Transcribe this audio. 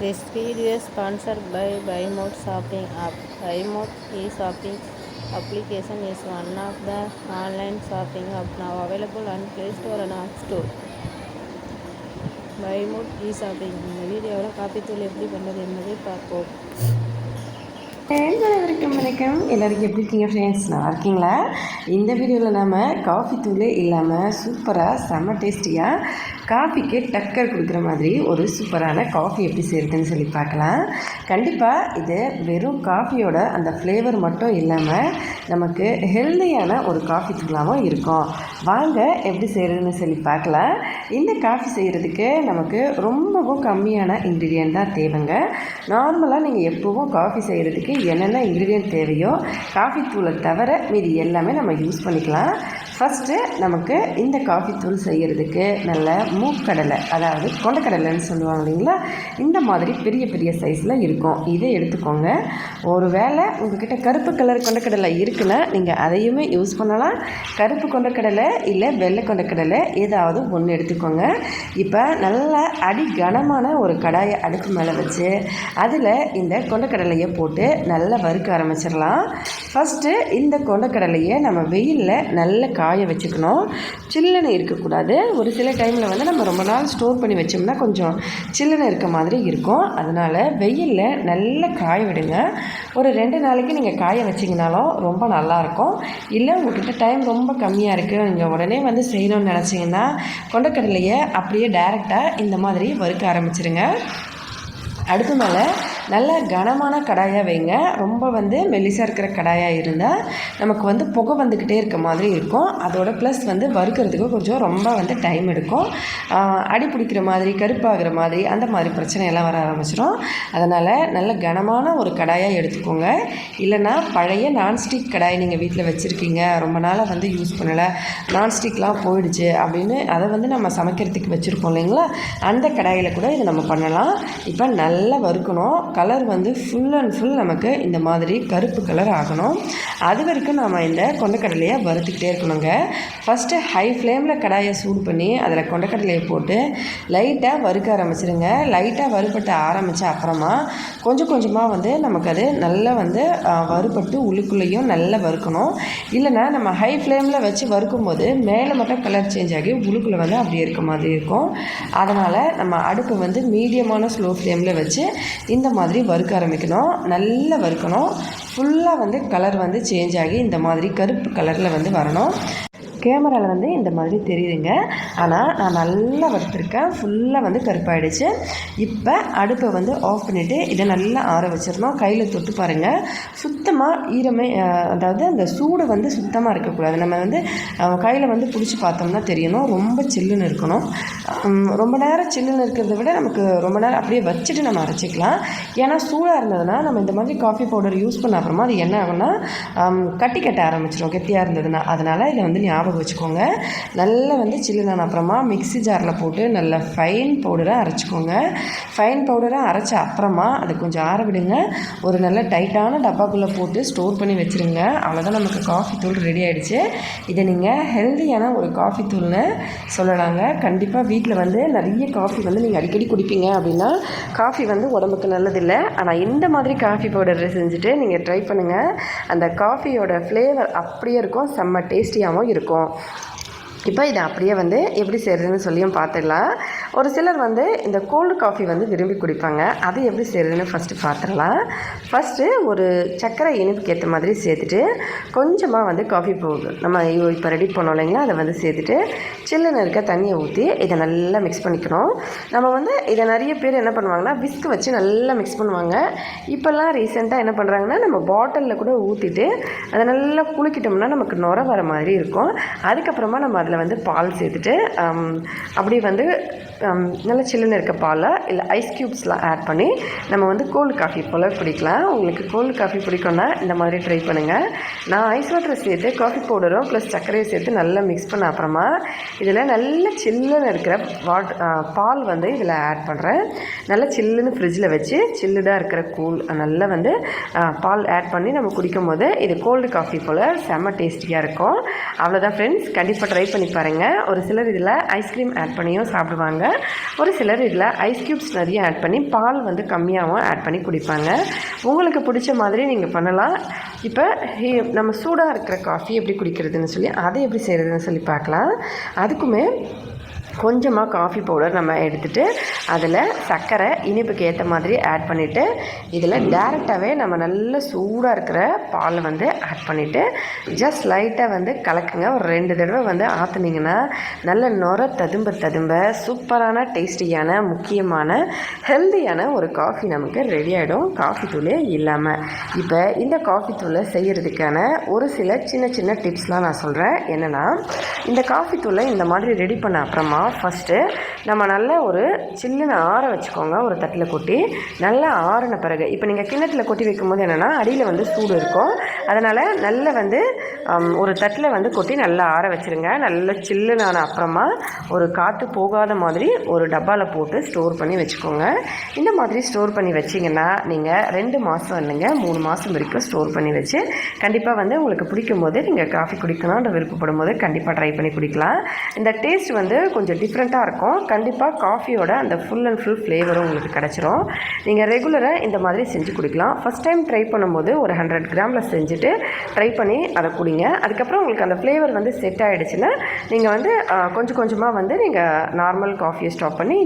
This video is sponsored by BuyMode Shopping app. BuyMode e-shopping application is one of the online shopping app now available on Play Store and App Store. BuyMode e-shopping இந்த வீடியோவில் copy தூள் எப்படி பண்ணுறது என்பதை பார்ப்போம். வணக்கம் எல்லோருக்கும் எப்படி இருக்கீங்க ஃப்ரெண்ட்ஸ்? நல்லா இருக்கீங்களா? இந்த வீடியோவில் நம்ம காஃபி தூள் இல்லாமல் சூப்பராக செம்ம டேஸ்டியாக காஃபிக்கு டக்கர் கொடுக்குற மாதிரி ஒரு சூப்பரான காஃபி எப்படி செய்கிறதுன்னு சொல்லி பார்க்கலாம். கண்டிப்பாக இது வெறும் காஃபியோட அந்த ஃப்ளேவர் மட்டும் இல்லாமல் நமக்கு ஹெல்தியான ஒரு காஃபி தூளாகவும் இருக்கும். வாங்க எப்படி செய்கிறதுன்னு சொல்லி பார்க்கலாம். இந்த காஃபி செய்கிறதுக்கு நமக்கு ரொம்பவும் கம்மியான இன்க்ரீடியன்ட் தான் தேவைங்க. நார்மலாக நீங்கள் எப்போவும் காஃபி செய்கிறதுக்கு என்னென்ன இன்க்ரீடியன்ட் தேவையோ காஃபி தூளை தவிர மீதி எல்லாமே நம்ம யூஸ் பண்ணிக்கலாம். ஃபஸ்ட்டு நமக்கு இந்த காஃபி தூள் செய்கிறதுக்கு நல்ல மூக்கடலை, அதாவது கொண்டக்கடலைன்னு சொல்லுவாங்க இல்லைங்களா, இந்த மாதிரி பெரிய பெரிய சைஸில் இருக்கும். இதை எடுத்துக்கோங்க. ஒரு வேளை உங்கள்கிட்ட கருப்பு கலர் கொண்டக்கடலை இருக்குன்னா நீங்கள் அதையுமே யூஸ் பண்ணலாம். கருப்பு கொண்டக்கடலை இல்லை வெள்ளை கொண்டக்கடலை ஏதாவது ஒன்று எடுத்துக்கோங்க. இப்போ நல்ல அடி கனமான ஒரு கடாயை அடுப்பு மேலே வச்சு அதில் இந்த கொண்டக்கடலையை போட்டு நல்லா வறுக்க ஆரம்பிச்சிடலாம். ஃபஸ்ட்டு இந்த கொண்டக்கடலையை நம்ம வெயிலில் நல்ல காய வச்சுக்கணும். சில்லுன்னு இருக்கக்கூடாது. ஒரு சில டைமில் வந்து நம்ம ரொம்ப நாள் ஸ்டோர் பண்ணி வச்சோம்னா கொஞ்சம் சில்லுன்னு இருக்க மாதிரி இருக்கும். அதனால் வெயிலில் நல்லா காய விடுங்க. ஒரு 2 நாளைக்கு நீங்கள் காய வச்சிங்கனாலும் ரொம்ப நல்லாயிருக்கும். இல்லை உங்கள்கிட்ட டைம் ரொம்ப கம்மியாக இருக்குது, நீங்கள் உடனே வந்து செய்யணும்னு நினச்சிங்கன்னா கொண்டக்கடலையை அப்படியே டைரெக்டாக இந்த மாதிரி வறுக்க ஆரம்பிச்சிருங்க. அடுப்பு மேலே நல்ல கனமான கடாயாக வைங்க. ரொம்ப வந்து மெல்லிசாக இருக்கிற கடாயாக இருந்தால் நமக்கு வந்து புகை வந்துக்கிட்டே இருக்க மாதிரி இருக்கும். அதோட ப்ளஸ் வந்து வறுக்கிறதுக்கு கொஞ்சம் ரொம்ப வந்து டைம் எடுக்கும். அடி பிடிக்கிற மாதிரி, கருப்பாகிற மாதிரி, அந்த மாதிரி பிரச்சனையெல்லாம் வர ஆரம்பிச்சிடும். அதனால் நல்ல கனமான ஒரு கடாயாக எடுத்துக்கோங்க. இல்லைனா பழைய நான்ஸ்டிக் கடாய் நீங்கள் வீட்டில் வச்சுருக்கீங்க, ரொம்ப நாளாக வந்து யூஸ் பண்ணலை, நான்ஸ்டிக்லாம் போயிடுச்சு அப்படின்னு அதை வந்து நம்ம சமைக்கிறதுக்கு வச்சுருப்போம் இல்லைங்களா, அந்த கடாயில் கூட இதை நம்ம பண்ணலாம். இப்போ நல்லா வறுக்கணும். கலர் வந்து ஃபுல் அண்ட் ஃபுல் நமக்கு இந்த மாதிரி கருப்பு கலர் ஆகணும். அது வரைக்கும் நம்ம இந்த கொண்டக்கடலையை வறுத்துக்கிட்டே இருக்கணுங்க. ஃபஸ்ட்டு ஹை ஃப்ளேமில் கடாயை சூடு பண்ணி அதில் கொண்டக்கடலையை போட்டு லைட்டாக வறுக்க ஆரம்பிச்சிருங்க. லைட்டாக வறுபட்டு ஆரம்பித்த அப்புறமா கொஞ்சம் கொஞ்சமாக வந்து நமக்கு அது நல்லா வந்து வறுபட்டு உள்ளுக்குள்ளேயும் நல்லா வறுக்கணும். இல்லைனா நம்ம ஹை ஃப்ளேமில் வச்சு வறுக்கும்போது மேலே மட்டும் கலர் சேஞ்ச் ஆகி உள்ளுக்குள்ளே வந்து அப்படி இருக்க மாதிரி இருக்கும். அதனால் நம்ம அடுப்பு வந்து மீடியமான ஸ்லோ ஃப்ளேமில் வச்சு இந்த மாதிரி வறுக்க ஆரம்பிக்கணும். நல்லா வறுக்கணும். ஃபுல்லாக வந்து கலர் வந்து சேஞ்ச் ஆகி இந்த மாதிரி கருப்பு கலரில் வந்து வரணும். கேமராவில் வந்து இந்த மாதிரி தெரியுதுங்க, ஆனால் நான் நல்லா வறுத்துருக்கேன். ஃபுல்லாக வந்து கருப்பாயிடுச்சு. இப்போ அடுப்பை வந்து ஆஃப் பண்ணிவிட்டு இதை நல்லா ஆற வச்சிடணும். கையில் தொட்டு பாருங்கள், சுத்தமாக ஈரமே, அதாவது அந்த சூடு வந்து சுத்தமாக இருக்கக்கூடாது. நம்ம வந்து கையில் வந்து பிடிச்சி பார்த்தோம்னா தெரியணும். ரொம்ப சில்லுன்னு இருக்கணும். ரொம்ப நேரம் சில்லுன்னு இருக்கிறத விட நமக்கு ரொம்ப நேரம் அப்படியே வச்சுட்டு நம்ம அரைச்சிக்கலாம். ஏன்னா சூடாக இருந்ததுன்னா நம்ம இந்த மாதிரி காஃபி பவுடர் யூஸ் பண்ண அப்புறமா அது என்ன ஆகும்னா கட்டி கட்ட ஆரம்பிச்சிடும், கெட்டியாக இருந்ததுன்னா. அதனால் இதை வந்து ஞாபகம் வச்சுக்கோங்க. நல்லா வந்து சில்லுனான அப்புறமா மிக்ஸி ஜாரில் போட்டு நல்ல ஃபைன் பவுடராக அரைச்சிக்கோங்க. ஃபைன் பவுடராக அரைச்ச அப்புறமா அதை கொஞ்சம் ஆற விடுங்க. ஒரு நல்ல டைட்டான டப்பாக்குள்ளே போட்டு ஸ்டோர் பண்ணி வச்சுருங்க. அவ்வளோதான், நமக்கு காஃபி தூள் ரெடி ஆகிடுச்சு. இதை நீங்கள் ஹெல்தியான ஒரு காஃபி தூள்னு சொல்லலாங்க. கண்டிப்பாக வீட்டில் வந்து நிறைய காஃபி வந்து நீங்கள் அடிக்கடி குடிப்பீங்க அப்படின்னா காஃபி வந்து உடம்புக்கு நல்லதில்லை. ஆனால் இந்த மாதிரி காஃபி பவுடர் செஞ்சுட்டு நீங்கள் ட்ரை பண்ணுங்கள். அந்த காஃபியோட ஃப்ளேவர் அப்படியே இருக்கும், செம்ம டேஸ்டியாகவும் இருக்கும். இப்போ இதை அப்படியே வந்து எப்படி செய்கிறதுன்னு சொல்லியும் பார்த்துடலாம். ஒரு சிலர் வந்து இந்த கோல்டு காஃபி வந்து விரும்பி குடிப்பாங்க. அது எப்படி செய்கிறதுன்னு ஃபஸ்ட்டு பார்த்துடலாம். ஃபஸ்ட்டு ஒரு சர்க்கரை இனிப்புக்கு ஏற்ற மாதிரி சேர்த்துட்டு கொஞ்சமாக வந்து காஃபி பவுடர் நம்ம இப்போ ரெடி பண்ணோம் இல்லைங்களா, அதை வந்து சேர்த்துட்டு சில்லுன்னு இருக்க தண்ணியை ஊற்றி இதை நல்லா மிக்ஸ் பண்ணிக்கணும். நம்ம வந்து இதை நிறைய பேர் என்ன பண்ணுவாங்கன்னா விஸ்க் வச்சு நல்லா மிக்ஸ் பண்ணுவாங்க. இப்போல்லாம் ரீசெண்டாக என்ன பண்ணுறாங்கன்னா நம்ம பாட்டிலில் கூட ஊற்றிட்டு அதை நல்லா குளிக்கிட்டோம்னா நமக்கு நுர வர மாதிரி இருக்கும். அதுக்கப்புறமா நம்ம அதில் வந்து பால் சேர்த்துட்டு அப்படியே வந்து நல்லா சில்லுன்னு இருக்க பாலை இல்லை ஐஸ் க்யூப்ஸ்லாம் ஆட் பண்ணி நம்ம வந்து கோல்டு காஃபி போல் குடிக்கலாம். உங்களுக்கு கோல்டு காஃபி பிடிக்கும்னா இந்த மாதிரி ட்ரை பண்ணுங்கள். நான் ஐஸ் வாட்டரை சேர்த்து காஃபி பவுடரும் ப்ளஸ் சர்க்கரையை சேர்த்து நல்லா மிக்ஸ் பண்ண அப்புறமா இதில் நல்ல சில்லுன்னு இருக்கிற பால் வந்து இதில் ஆட் பண்ணுறேன். நல்லா சில்லுன்னு ஃப்ரிட்ஜில் வச்சு சில்லுடாக இருக்கிற நல்லா வந்து பால் ஆட் பண்ணி நம்ம குடிக்கும் போது இது கோல்டு காஃபி போல் செம்ம டேஸ்டியாக இருக்கும். அவ்வளோதான் ஃப்ரெண்ட்ஸ், கண்டிப்பாக ட்ரை பண்ணி பாருங்கள். ஒரு சிலர் இதில் ஐஸ்கிரீம் ஆட் பண்ணியும் சாப்பிடுவாங்க. ஒரு சிலர் இதில் ஐஸ் க்யூப்ஸ் நிறைய ஆட் பண்ணி பால் வந்து கம்மியாகவும் ஆட் பண்ணி குடிப்பாங்க. உங்களுக்கு பிடிச்ச மாதிரி நீங்கள் பண்ணலாம். இப்போ நம்ம சூடாக இருக்கிற காஃபி எப்படி குடிக்கிறதுன்னு சொல்லி அதை எப்படி செய்கிறதுன்னு சொல்லி பார்க்கலாம். அதுக்குமே கொஞ்சமாக காஃபி பவுடர் நம்ம எடுத்துகிட்டு அதில் சர்க்கரை இனிப்புக்கு ஏற்ற மாதிரி ஆட் பண்ணிவிட்டு இதில் டேரெக்டாகவே நம்ம நல்ல சூடாக இருக்கிற பால் வந்து ஆட் பண்ணிவிட்டு ஜஸ்ட் லைட்டாக வந்து கலக்குங்க. ஒரு 2 தடவை வந்து ஆற்றுனீங்கன்னா நல்ல நுர ததும்ப சூப்பரான டேஸ்டியான முக்கியமான ஹெல்தியான ஒரு காஃபி நமக்கு ரெடி ஆகிடும், காஃபி தூளே இல்லாமல். இப்போ இந்த காஃபி தூளை செய்கிறதுக்கான ஒரு சில சின்ன டிப்ஸ்லாம் நான் சொல்கிறேன். என்னென்னா, இந்த காஃபி தூளை இந்த மாதிரி ரெடி பண்ண அப்புறமா ஃபஸ்ட்டு நம்ம நல்ல ஒரு சில்லுன்னு ஆற வச்சுக்கோங்க. ஒரு தட்டில் கொட்டி நல்லா ஆறின பிறகு, இப்போ நீங்கள் கிண்ணத்தில் கொட்டி வைக்கும்போது என்னென்னா அடியில் வந்து சூடு இருக்கும். அதனால் நல்ல வந்து ஒரு தட்டில் வந்து கொட்டி நல்லா ஆற வச்சுருங்க. நல்ல சில்லுனான அப்புறமா ஒரு காற்று போகாத மாதிரி ஒரு டப்பாவில் போட்டு ஸ்டோர் பண்ணி வச்சுக்கோங்க. இந்த மாதிரி ஸ்டோர் பண்ணி வச்சிங்கன்னா நீங்கள் 2 மாதம் இல்லைங்க 3 மாதம் வரைக்கும் ஸ்டோர் பண்ணி வச்சு கண்டிப்பாக வந்து உங்களுக்கு பிடிக்கும் போது நீங்கள் காஃபி குடிக்கணும்ன்ற விருப்பப்படும் போது கண்டிப்பாக ட்ரை பண்ணி குடிக்கலாம். இந்த டேஸ்ட் வந்து கொஞ்சம் டிஃப்ரெண்ட்டாக இருக்கும். கண்டிப்பாக காஃபியோட அந்த ஃபுல் அண்ட் ஃபுல் ஃப்ளேவரும் உங்களுக்கு கிடச்சிரும். நீங்கள் ரெகுலராக இந்த மாதிரி செஞ்சு குடிக்கலாம். ஃபஸ்ட் டைம் ட்ரை பண்ணும்போது ஒரு 100 கிராமில் செஞ்சுட்டு ட்ரை பண்ணி அதை குடிங்க. அதுக்கப்புறம் உங்களுக்கு அந்த ஃப்ளேவர் வந்து செட் ஆகிடுச்சுன்னா நீங்கள் வந்து கொஞ்சமாக வந்து நீங்கள் நார்மல் காஃபியை ஸ்டாப் பண்ணி